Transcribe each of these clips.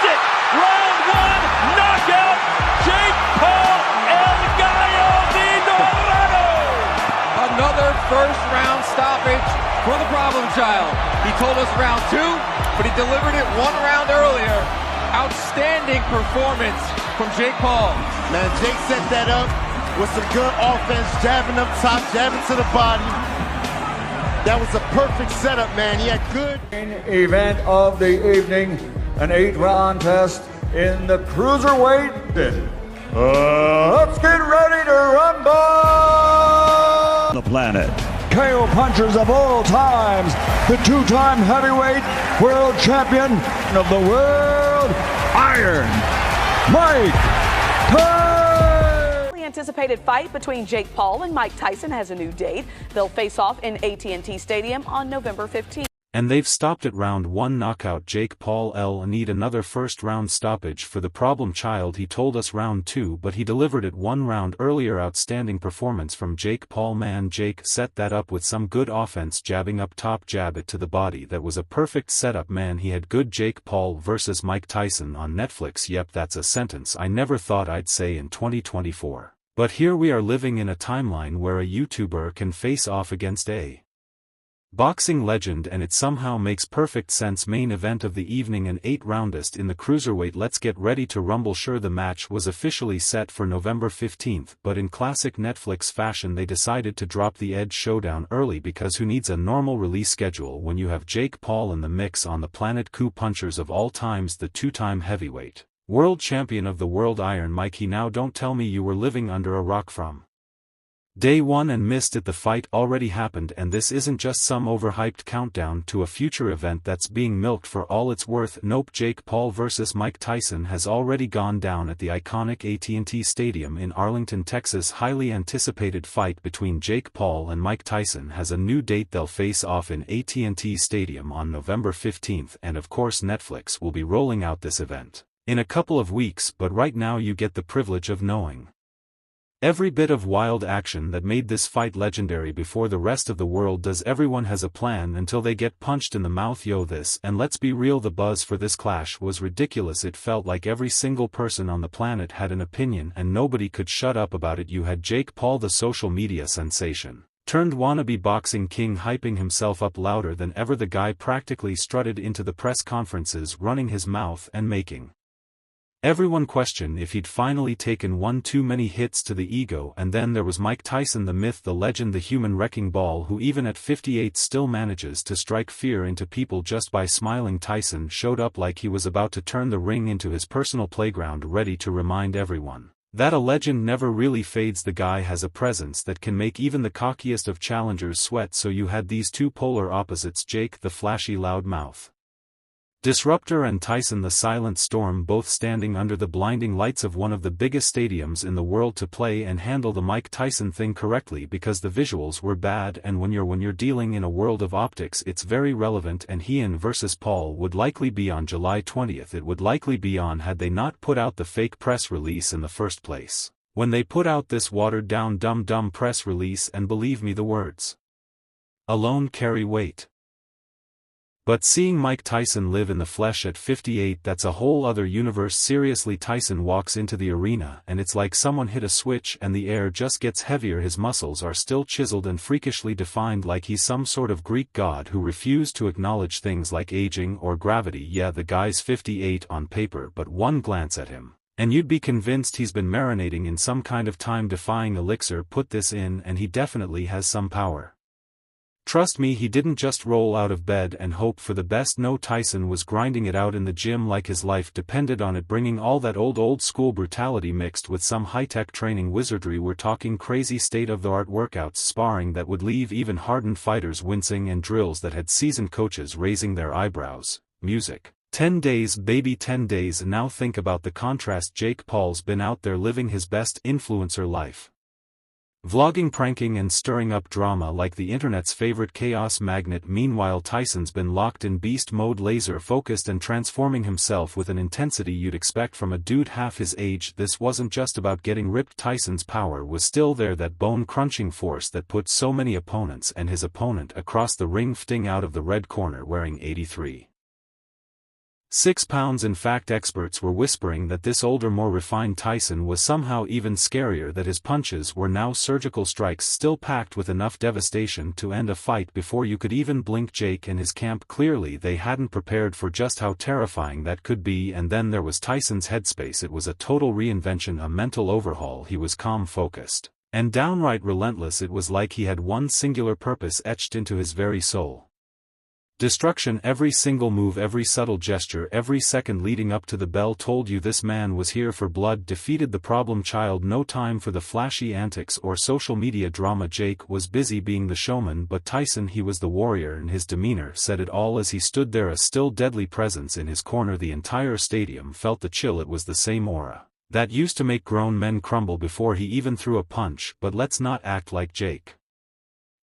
it! Round one, knockout, Jake Paul, El Gallo de Dorado! Another first-round stoppage for the problem child. He told us round two, but he delivered it 1 round earlier. Outstanding performance from Jake Paul. Man, Jake set that up with some good offense, jabbing up top, jabbing to the body. That was a perfect setup, man. He had good... Event of the evening, an 8-round test in the cruiserweight. Let's get ready to rumble! The planet. KO punchers of all times, the 2-time heavyweight world champion of the world, Iron Mike Tyson! Anticipated fight between Jake Paul and Mike Tyson has a new date. They'll face off in AT&T Stadium on November 15th. And they've stopped at round 1 knockout. Jake Paul need another first-round stoppage for the problem child. He told us round 2, but he delivered it 1 round earlier. Outstanding performance from Jake Paul. Man, Jake set that up with some good offense, jabbing up top, jab it to the body. That was a perfect setup, man. He had good. Jake Paul versus Mike Tyson on Netflix. Yep, that's a sentence I never thought I'd say in 2024. But here we are living in a timeline where a YouTuber can face off against a boxing legend, and it somehow makes perfect sense. Main event of the evening, an 8-roundist in the cruiserweight. Let's get ready to rumble. Sure, the match was officially set for November 15th, but in classic Netflix fashion they decided to drop the Edge showdown early, because who needs a normal release schedule when you have Jake Paul in the mix on the planet? Coup punchers of all times, the 2-time heavyweight world champion of the world, Iron Mike. Now don't tell me you were living under a rock from day one and missed it. The fight already happened, and this isn't just some overhyped countdown to a future event that's being milked for all it's worth. Nope, Jake Paul versus Mike Tyson has already gone down at the iconic AT&T Stadium in Arlington, Texas. Highly anticipated fight between Jake Paul and Mike Tyson has a new date. They'll face off in AT&T Stadium on November 15th, and of course Netflix will be rolling out this event in a couple of weeks, but right now you get the privilege of knowing every bit of wild action that made this fight legendary before the rest of the world does. Everyone has a plan until they get punched in the mouth. Yo, this, and let's be real, the buzz for this clash was ridiculous. It felt like every single person on the planet had an opinion and nobody could shut up about it. You had Jake Paul, the social media sensation turned wannabe boxing king, hyping himself up louder than ever. The guy practically strutted into the press conferences, running his mouth and making everyone question if he'd finally taken one too many hits to the ego. And then there was Mike Tyson, the myth, the legend, the human wrecking ball, who even at 58 still manages to strike fear into people just by smiling. Tyson showed up like he was about to turn the ring into his personal playground, ready to remind everyone that a legend never really fades. The guy has a presence that can make even the cockiest of challengers sweat. So you had these two polar opposites, Jake the flashy loudmouth disruptor and Tyson the silent storm, both standing under the blinding lights of one of the biggest stadiums in the world to play and handle the Mike Tyson thing correctly, because the visuals were bad, and when you're dealing in a world of optics it's very relevant. And Ian versus Paul would likely be on July 20th. It would likely be on had they not put out the fake press release in the first place. When they put out this watered down dumb press release, and believe me, the words alone carry weight. But seeing Mike Tyson live in the flesh at 58, that's a whole other universe. Seriously, Tyson walks into the arena and it's like someone hit a switch and the air just gets heavier. His muscles are still chiseled and freakishly defined, like he's some sort of Greek god who refused to acknowledge things like aging or gravity. Yeah, the guy's 58 on paper, but one glance at him and you'd be convinced he's been marinating in some kind of time-defying elixir. Put this in and he definitely has some power. Trust me, he didn't just roll out of bed and hope for the best. No, Tyson was grinding it out in the gym like his life depended on it, bringing all that old school brutality mixed with some high-tech training wizardry. We're talking crazy state-of-the-art workouts, sparring that would leave even hardened fighters wincing, and drills that had seasoned coaches raising their eyebrows. Music. 10 days, baby, 10 days. Now think about the contrast. Jake Paul's been out there living his best influencer life, vlogging, pranking and stirring up drama like the internet's favorite chaos magnet. Meanwhile, Tyson's been locked in beast mode, laser focused and transforming himself with an intensity you'd expect from a dude half his age. This wasn't just about getting ripped. Tyson's power was still there, that bone-crunching force that put so many opponents and his opponent across the ring. Fting out of the red corner wearing 83 6 pounds. In fact, experts were whispering that this older, more refined Tyson was somehow even scarier, that his punches were now surgical strikes still packed with enough devastation to end a fight before you could even blink. Jake and his camp, clearly they hadn't prepared for just how terrifying that could be. And then there was Tyson's headspace. It was a total reinvention, a mental overhaul. He was calm, focused, and downright relentless. It was like he had one singular purpose etched into his very soul. Destruction. Every single move, every subtle gesture, every second leading up to the bell told you this man was here for blood. Defeated the problem child. No time for the flashy antics or social media drama. Jake was busy being the showman, but Tyson, he was the warrior, and his demeanor said it all as he stood there, a still deadly presence in his corner. The entire stadium felt the chill. It was the same aura that used to make grown men crumble before he even threw a punch. But let's not act like Jake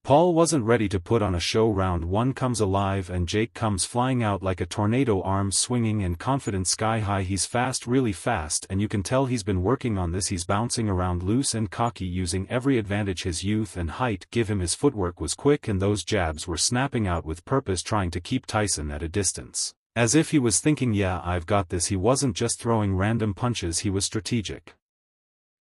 Paul wasn't ready to put on a show. Round 1 comes alive and Jake comes flying out like a tornado, arms swinging and confidence sky high. He's fast, really fast, and you can tell he's been working on this. He's bouncing around loose and cocky, using every advantage his youth and height give him. His footwork was quick and those jabs were snapping out with purpose, trying to keep Tyson at a distance. As if he was thinking, yeah, I've got this. He wasn't just throwing random punches, he was strategic.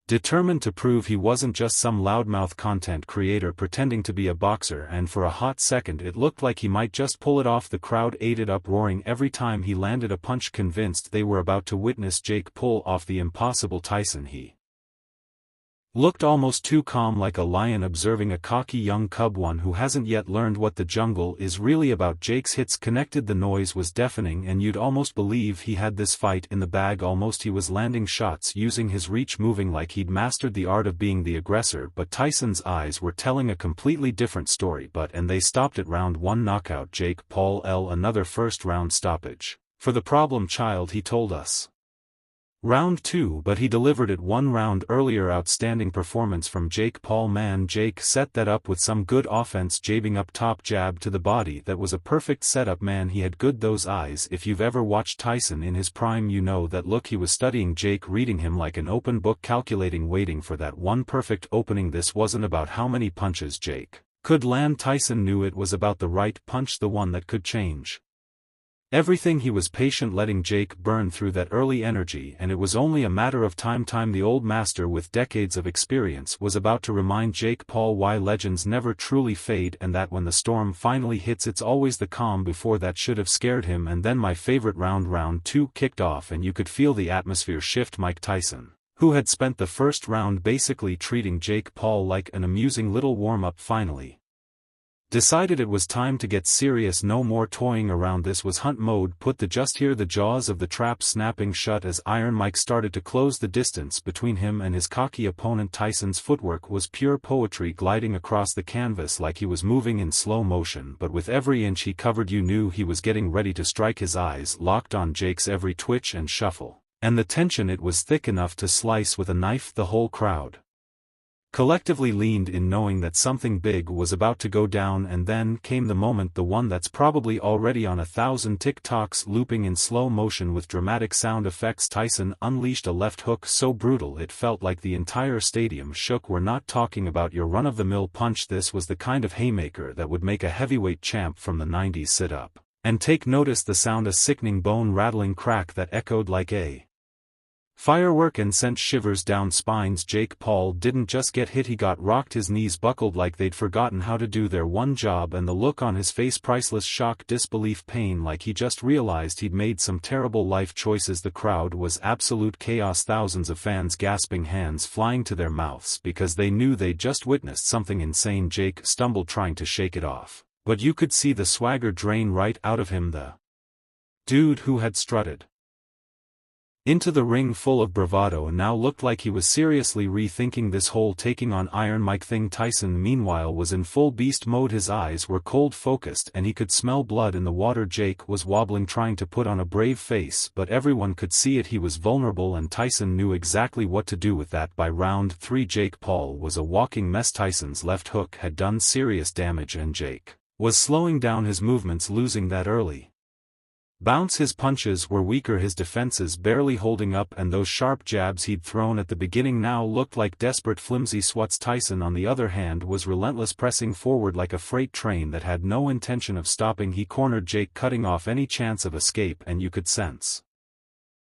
Determined to prove he wasn't just some loudmouth content creator pretending to be a boxer, and for a hot second it looked like he might just pull it off. The crowd ate it up, roaring every time he landed a punch, convinced they were about to witness Jake pull off the impossible. Tyson, he looked almost too calm, like a lion observing a cocky young cub, one who hasn't yet learned what the jungle is really about. Jake's hits connected, the noise was deafening, and you'd almost believe he had this fight in the bag. Almost he was landing shots, using his reach, moving like he'd mastered the art of being the aggressor. But Tyson's eyes were telling a completely different story. And they stopped at round 1 knockout. Jake Paul L. Another first-round stoppage for the problem child, he told us. Round 2, but he delivered it 1 round earlier. Outstanding performance from Jake Paul. Man, Jake set that up with some good offense, jabbing up top, jab to the body. That was a perfect setup. Man, he had good those eyes. If you've ever watched Tyson in his prime, you know that look. He was studying Jake, reading him like an open book, calculating, waiting for that one perfect opening. This wasn't about how many punches Jake could land. Tyson knew it was about the right punch, the one that could change everything. He was patient, letting Jake burn through that early energy, and it was only a matter of time. The old master with decades of experience was about to remind Jake Paul why legends never truly fade, and that when the storm finally hits, it's always the calm before. That should have scared him. And then my favorite round 2 kicked off, and you could feel the atmosphere shift. Mike Tyson, who had spent the first round basically treating Jake Paul like an amusing little warm-up, finally decided it was time to get serious. No more toying around. This was hunt mode. Put the just here. The jaws of the trap snapping shut as Iron Mike started to close the distance between him and his cocky opponent. Tyson's footwork was pure poetry, gliding across the canvas like he was moving in slow motion, but with every inch he covered you knew he was getting ready to strike. His eyes locked on Jake's every twitch and shuffle, and the tension, it was thick enough to slice with a knife. The whole crowd collectively leaned in, knowing that something big was about to go down. And then came the moment, the one that's probably already on 1,000 TikToks, looping in slow motion with dramatic sound effects. Tyson unleashed a left hook so brutal it felt like the entire stadium shook. We're not talking about your run-of-the-mill punch. This was the kind of haymaker that would make a heavyweight champ from the 90s sit up and take notice. The sound, a sickening bone-rattling crack that echoed like a firework and sent shivers down spines. Jake Paul didn't just get hit, he got rocked. His knees buckled like they'd forgotten how to do their one job, and the look on his face, priceless, shock, disbelief, pain, like he just realized he'd made some terrible life choices. The crowd was absolute chaos, thousands of fans gasping, hands flying to their mouths because they knew they'd just witnessed something insane. Jake stumbled trying to shake it off, but you could see the swagger drain right out of him. The dude who had strutted into the ring full of bravado and now looked like he was seriously rethinking this whole taking on Iron Mike thing. Tyson, meanwhile, was in full beast mode. His eyes were cold focused and he could smell blood in the water. Jake was wobbling, trying to put on a brave face, but everyone could see it. He was vulnerable, and Tyson knew exactly what to do with that. By round 3, Jake Paul was a walking mess. Tyson's left hook had done serious damage, and Jake was slowing down his movements, losing that early Bounce his punches were weaker, his defenses barely holding up, and those sharp jabs he'd thrown at the beginning now looked like desperate flimsy swats. Tyson on the other hand was relentless, pressing forward like a freight train that had no intention of stopping. He cornered Jake, cutting off any chance of escape, and you could sense